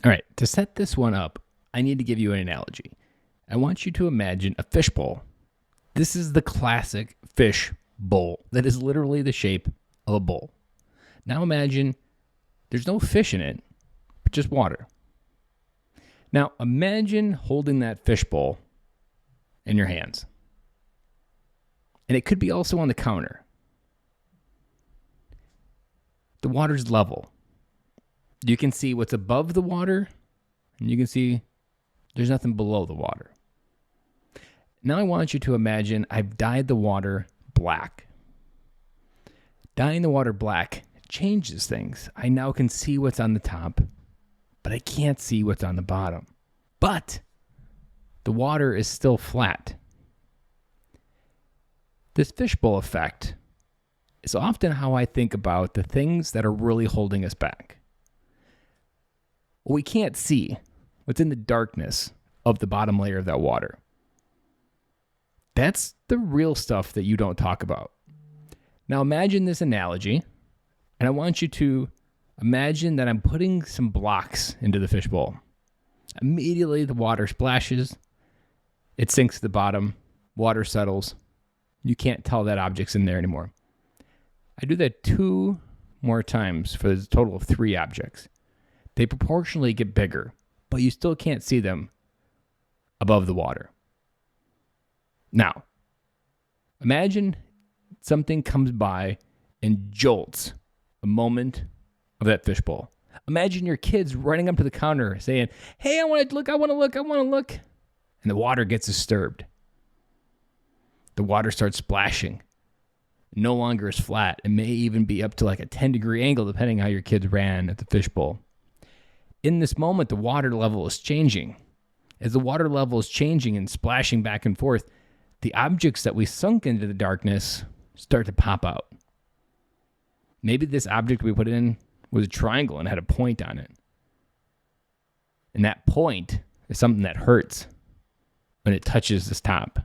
All right, to set this one up, I need to give you an analogy. I want you to imagine a fishbowl. This is the classic fish bowl that is literally the shape of a bowl. Now imagine there's no fish in it, but just water. Now imagine holding that fishbowl in your hands. And it could be also on the counter. The water's level. You can see what's above the water, and you can see there's nothing below the water. Now I want you to imagine I've dyed the water black. Dyeing the water black changes things. I now can see what's on the top, but I can't see what's on the bottom. But the water is still flat. This fishbowl effect is often how I think about the things that are really holding us back. What we can't see, what's in the darkness of the bottom layer of that water. That's the real stuff that you don't talk about. Now imagine this analogy, and I want you to imagine that I'm putting some blocks into the fishbowl. Immediately the water splashes, it sinks to the bottom, water settles. You can't tell that object's in there anymore. I do that 2 more times for a total of 3 objects. They proportionally get bigger, but you still can't see them above the water. Now, imagine something comes by and jolts a moment of that fishbowl. Imagine your kids running up to the counter saying, "Hey, I want to look. And the water gets disturbed. The water starts splashing. No longer is flat. It may even be up to like a 10-degree angle, depending how your kids ran at the fishbowl. In this moment, the water level is changing. As the water level is changing and splashing back and forth, the objects that we sunk into the darkness start to pop out. Maybe this object we put in was a triangle and had a point on it. And that point is something that hurts when it touches this top.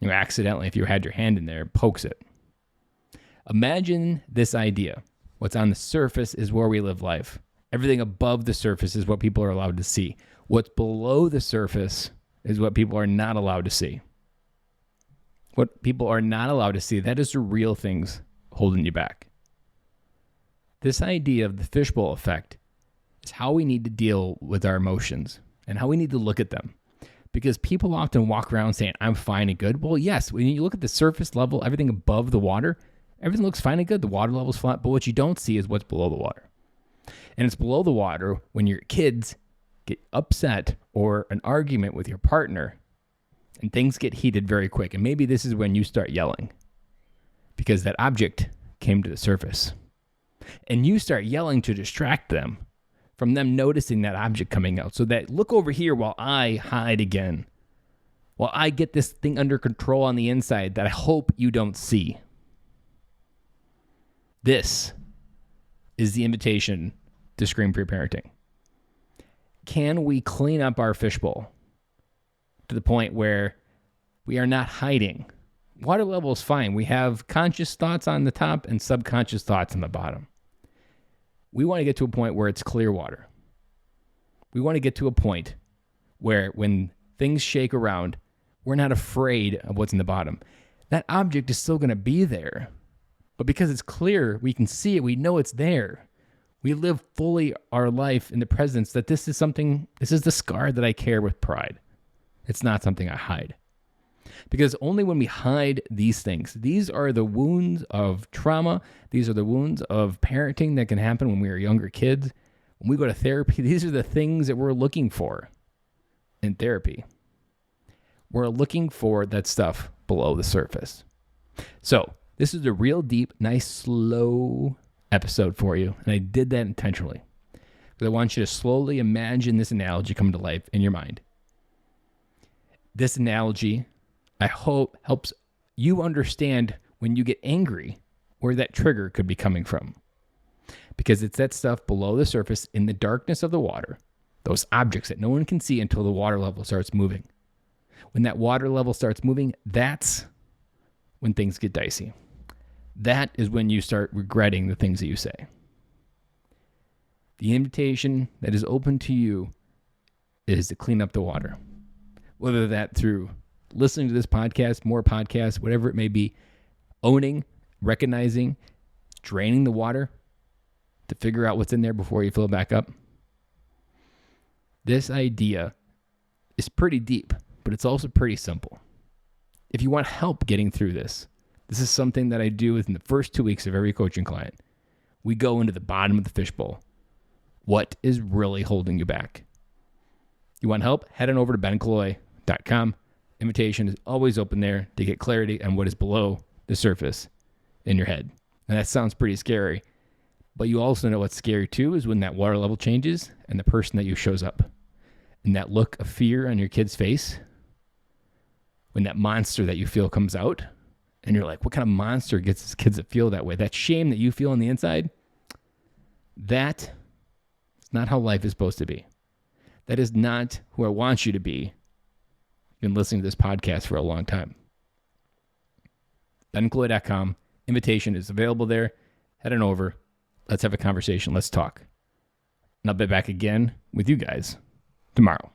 You know, accidentally, if you had your hand in there, pokes it. Imagine this idea. What's on the surface is where we live life. Everything above the surface is what people are allowed to see. What's below the surface is what people are not allowed to see. What people are not allowed to see, that is the real things holding you back. This idea of the fishbowl effect is how we need to deal with our emotions and how we need to look at them. Because people often walk around saying, I'm fine and good. Well, yes, when you look at the surface level, everything above the water, everything looks fine and good. The water level's flat, but what you don't see is what's below the water. And it's below the water when your kids get upset or an argument with your partner and things get heated very quick. And maybe this is when you start yelling because that object came to the surface. And you start yelling to distract them from them noticing that object coming out. So that look over here while I hide again. While I get this thing under control on the inside that I hope you don't see. This is the invitation to screen-free parenting. Can we clean up our fishbowl to the point where we are not hiding? Water level is fine. We have conscious thoughts on the top and subconscious thoughts on the bottom. We want to get to a point where it's clear water. We want to get to a point where when things shake around, we're not afraid of what's in the bottom. That object is still going to be there. But because it's clear, we can see it, we know it's there. We live fully our life in the presence that this is the scar that I carry with pride. It's not something I hide. Because only when we hide these things, these are the wounds of trauma, these are the wounds of parenting that can happen when we are younger kids. When we go to therapy, these are the things that we're looking for in therapy. We're looking for that stuff below the surface. So, this is a real deep, nice, slow episode for you, and I did that intentionally. Because I want you to slowly imagine this analogy come to life in your mind. This analogy, I hope, helps you understand when you get angry where that trigger could be coming from. Because it's that stuff below the surface in the darkness of the water, those objects that no one can see until the water level starts moving. When that water level starts moving, that's when things get dicey. That is when you start regretting the things that you say. The invitation that is open to you is to clean up the water. Whether that through listening to this podcast, more podcasts, whatever it may be, owning, recognizing, draining the water to figure out what's in there before you fill it back up. This idea is pretty deep, but it's also pretty simple. If you want help getting through this is something that I do within the first 2 weeks of every coaching client. We go into the bottom of the fishbowl. What is really holding you back? You want help? Head on over to bencaloy.com. Invitation is always open there to get clarity on what is below the surface in your head. And that sounds pretty scary. But you also know what's scary too is when that water level changes and the person that you shows up. And that look of fear on your kid's face, when that monster that you feel comes out, and you're like, what kind of monster gets his kids to feel that way? That shame that you feel on the inside, that is not how life is supposed to be. That is not who I want you to be. You've been listening to this podcast for a long time. bencaloy.com. Invitation is available there. Head on over. Let's have a conversation. Let's talk. And I'll be back again with you guys tomorrow.